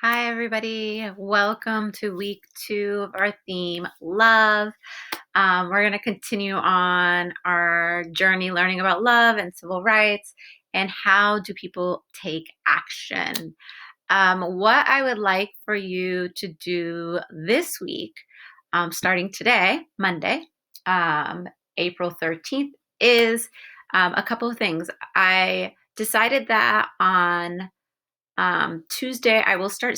Hi, everybody. Welcome to week 2 of our theme, love. We're going to continue on our journey learning about love and civil rights and how do people take action. What I would like for you to do this week, starting today, Monday, April 13th, is a couple of things. I decided that on Tuesday, I will start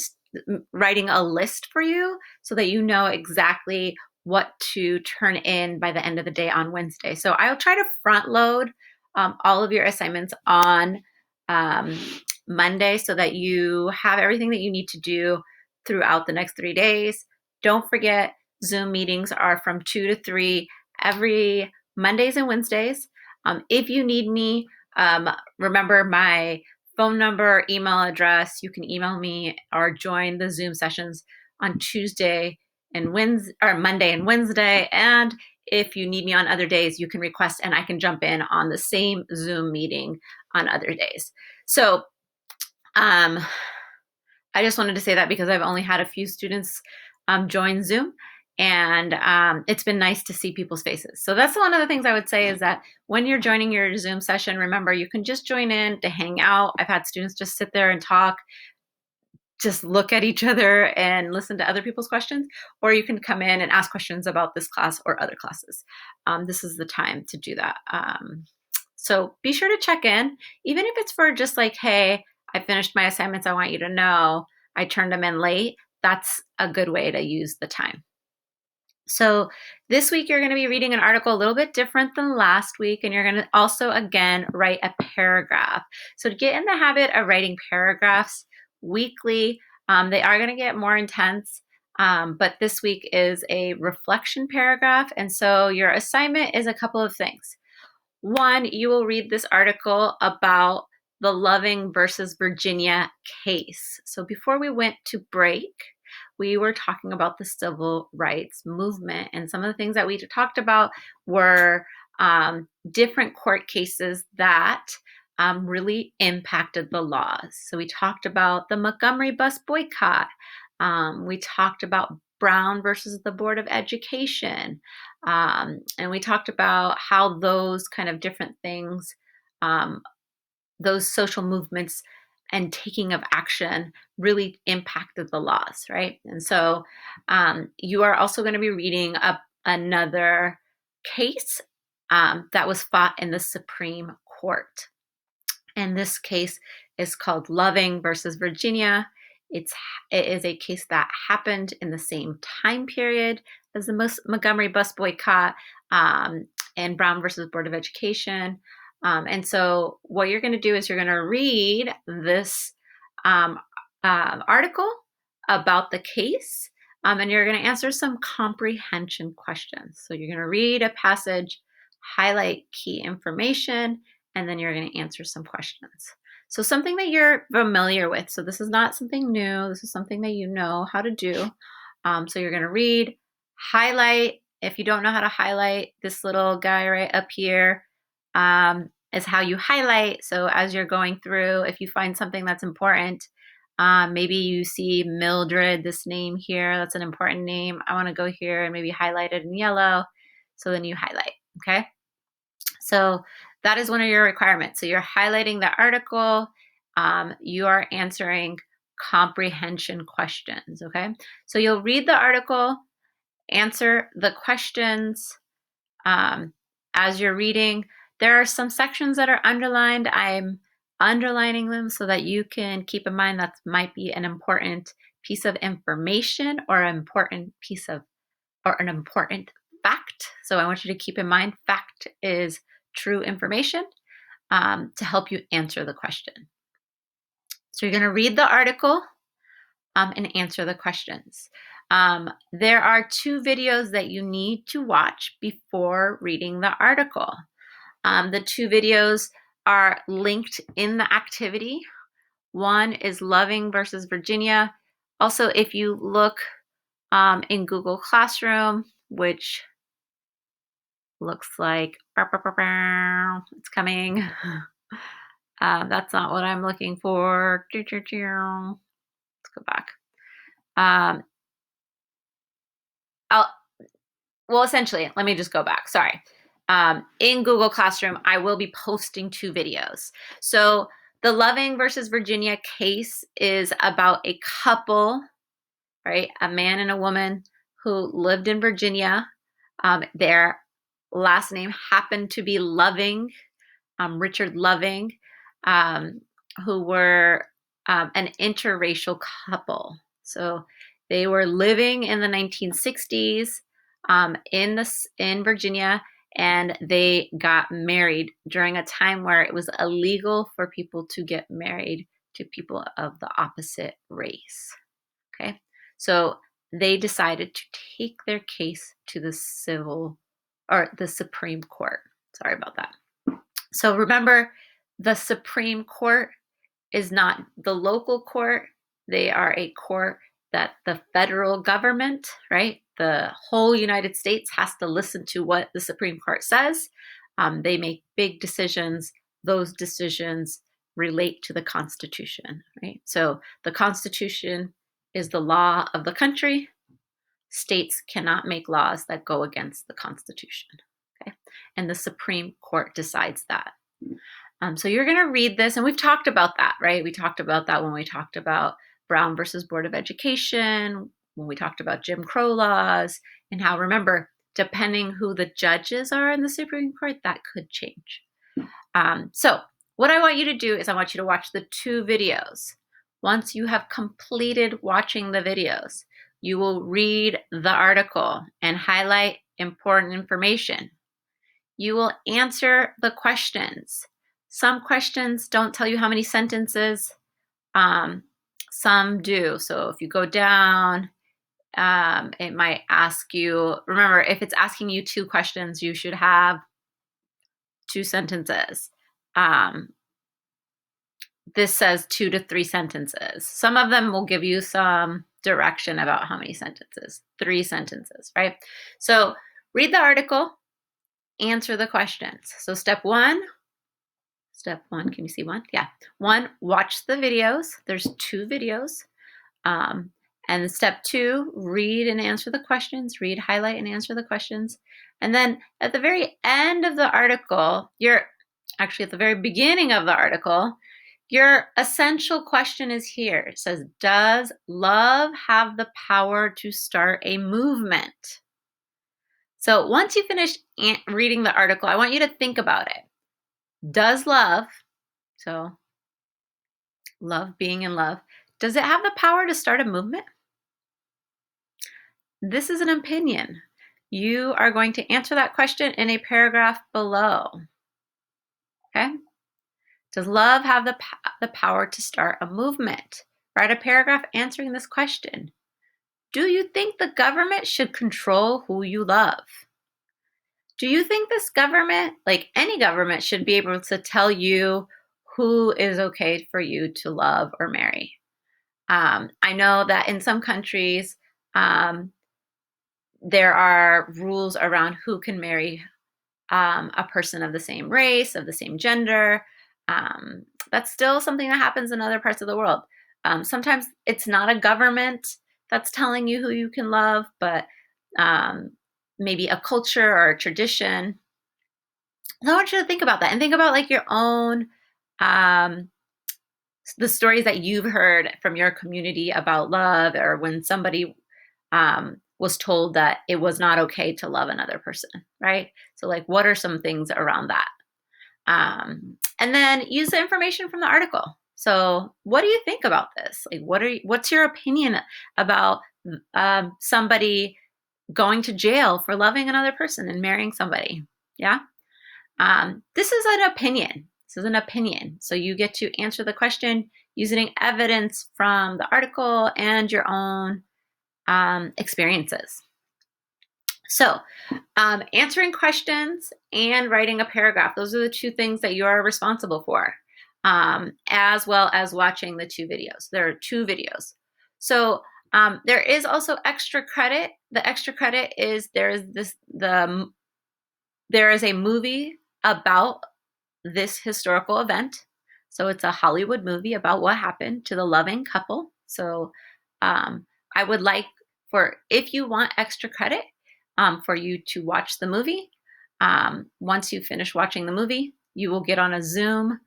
writing a list for you so that you know exactly what to turn in by the end of the day on Wednesday. So I'll try to front load all of your assignments on um, Monday so that you have everything that you need to do throughout the next 3 days. Don't forget, Zoom meetings are from 2 to 3 every Mondays and Wednesdays. If you need me, remember my phone number, email address. You can email me or join the Zoom sessions on Tuesday and Wednesday or Monday and Wednesday. And if you need me on other days, you can request and I can jump in on the same Zoom meeting on other days. So um, I just wanted to say that because I've only had a few students join Zoom, and it's been nice to see people's faces. So that's one of the things I would say is that when you're joining your Zoom session, remember you can just join in to hang out. I've had students just sit there and talk, just look at each other and listen to other people's questions, or you can come in and ask questions about this class or other classes. This is the time to do that. So be sure to check in, even if it's for just like, hey, I finished my assignments. I want you to know I turned them in late. That's a good way to use the time. So this week you're going to be reading an article a little bit different than last week, and you're going to also, again, write a paragraph. So to get in the habit of writing paragraphs weekly, they are going to get more intense, but this week is a reflection paragraph. And so your assignment is a couple of things. One, you will read this article about the Loving versus Virginia case. So before we went to break, we were talking about the civil rights movement. And some of the things that we talked about were different court cases that really impacted the laws. So we talked about the Montgomery bus boycott. We talked about Brown versus the Board of Education. And we talked about how those kind of different things, those social movements and taking of action really impacted the laws, right? And so you are also going to be reading another case that was fought in the Supreme Court. And this case is called Loving versus Virginia. It is a case that happened in the same time period as the Montgomery bus boycott and Brown versus Board of Education. And so what you're going to do is you're going to read this article about the case, and you're going to answer some comprehension questions. So you're going to read a passage, highlight key information, and then you're going to answer some questions. So something that you're familiar with. So this is not something new. This is something that you know how to do. So you're going to read, highlight. If you don't know how to highlight, this little guy right up here is how you highlight. So as you're going through, if you find something that's important, maybe you see Mildred, this name here, that's an important name. I want to go here and maybe highlight it in yellow. So then you highlight, okay? So that is one of your requirements. So you're highlighting the article, you are answering comprehension questions, okay? So you'll read the article, answer the questions as you're reading. There are some sections that are underlined. I'm underlining them so that you can keep in mind that might be an important piece of information or an important fact. So I want you to keep in mind fact is true information to help you answer the question. So you're going to read the article and answer the questions. There are 2 videos that you need to watch before reading the article. The 2 videos are linked in the activity. One is Loving versus Virginia. Also, if you look in Google Classroom, which looks like it's coming. That's not what I'm looking for. It's Let's go back. Essentially, let me just go back. Sorry. In Google Classroom, I will be posting 2 videos. So the Loving versus Virginia case is about a couple, right? A man and a woman who lived in Virginia. Their last name happened to be Loving, Richard Loving, who were an interracial couple. So they were living in the 1960s in Virginia, and they got married during a time where it was illegal for people to get married to people of the opposite race. Okay, so they decided to take their case to the Supreme Court. Sorry about that. So remember, the Supreme Court is not the local court. They are a court that the federal government, right, the whole United States has to listen to what the Supreme Court says. They make big decisions. Those decisions relate to the Constitution, right? So the Constitution is the law of the country. States cannot make laws that go against the Constitution, okay? And the Supreme Court decides that. So you're going to read this, and we've talked about that, right? We talked about that when we talked about Brown versus Board of Education, when we talked about Jim Crow laws, and how, remember, depending who the judges are in the Supreme Court, that could change. So what I want you to do is I want you to watch the 2 videos. Once you have completed watching the videos, you will read the article and highlight important information. You will answer the questions. Some questions don't tell you how many sentences. Some do. So if you go down, it might ask you, remember, if it's asking you 2 questions, you should have 2 sentences. This says 2 to 3 sentences. Some of them will give you some direction about how many sentences. 3 sentences, right? So read the article, answer the questions. So step one, can you see one? Yeah. 1, watch the videos. There's 2 videos. And step 2, read and answer the questions. Read, highlight, and answer the questions. And then at the very end of the article, at the very beginning of the article, your essential question is here. It says, does love have the power to start a movement? So once you finish reading the article, I want you to think about it. Does love, so love, being in love, does it have the power to start a movement? This is an opinion. You are going to answer that question in a paragraph below. Okay? Does love have the power to start a movement? Write a paragraph answering this question. Do you think the government should control who you love? Do you think this government, like any government, should be able to tell you who is okay for you to love or marry? I know that in some countries, there are rules around who can marry a person of the same race, of the same gender. That's still something that happens in other parts of the world. Sometimes it's not a government that's telling you who you can love, but maybe a culture or a tradition. So I want you to think about that and think about like your own, the stories that you've heard from your community about love, or when somebody was told that it was not okay to love another person, right? So like, what are some things around that? And then use the information from the article. So what do you think about this? Like, what's your opinion about somebody going to jail for loving another person and marrying somebody? Yeah. This is an opinion. This is an opinion. So you get to answer the question using evidence from the article and your own experiences. So answering questions and writing a paragraph, those are the 2 things that you are responsible for, as well as watching the 2 videos. There are 2 videos. So there is also extra credit. The extra credit is there is a movie about this historical event. So it's a Hollywood movie about what happened to the Loving couple. So I would like if you want extra credit, for you to watch the movie. Once you finish watching the movie, you will get on a Zoom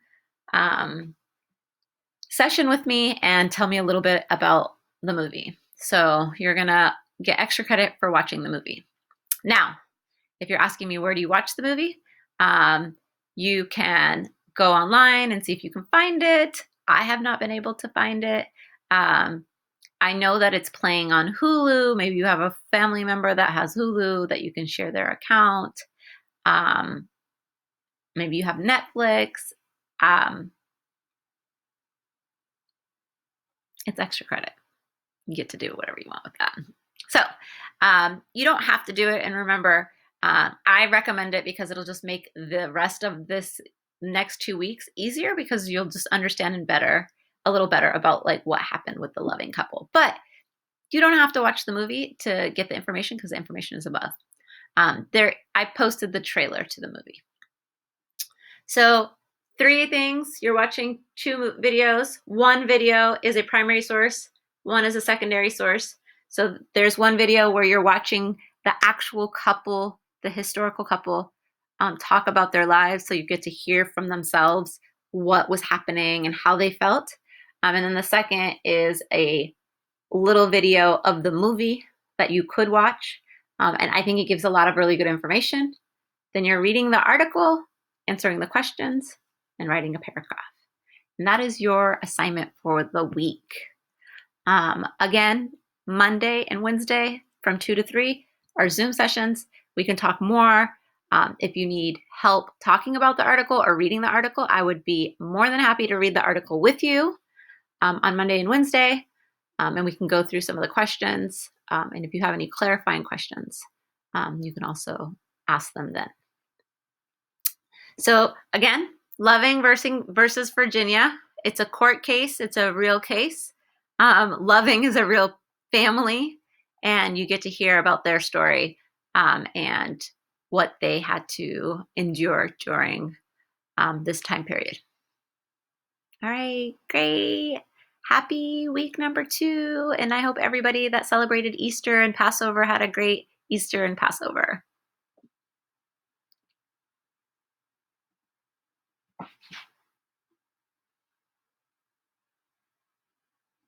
session with me and tell me a little bit about the movie. So you're gonna get extra credit for watching the movie. Now, if you're asking me where do you watch the movie, you can go online and see if you can find it. I have not been able to find it. I know that it's playing on Hulu. Maybe you have a family member that has Hulu that you can share their account. Maybe you have Netflix. It's extra credit. You get to do whatever you want with that. So you don't have to do it. And remember, I recommend it because it'll just make the rest of this next 2 weeks easier, because you'll just understand a little better about like what happened with the loving couple. But you don't have to watch the movie to get the information, because the information is above. I posted the trailer to the movie. So 3 things: you're watching 2 videos. 1 video is a primary source, 1 is a secondary source. So there's 1 video where you're watching the actual couple, the historical couple, talk about their lives. So you get to hear from themselves what was happening and how they felt. And then the second is a little video of the movie that you could watch. And I think it gives a lot of really good information. Then you're reading the article, answering the questions, and writing a paragraph. And that is your assignment for the week. Again, Monday and Wednesday from 2 to 3 are Zoom sessions. We can talk more. If you need help talking about the article or reading the article, I would be more than happy to read the article with you on Monday and Wednesday. And we can go through some of the questions. And if you have any clarifying questions, you can also ask them then. So again, Loving versus Virginia. It's a court case. It's a real case. Loving is a real family, and you get to hear about their story and what they had to endure during this time period. All right, great. Happy week number 2. And I hope everybody that celebrated Easter and Passover had a great Easter and Passover.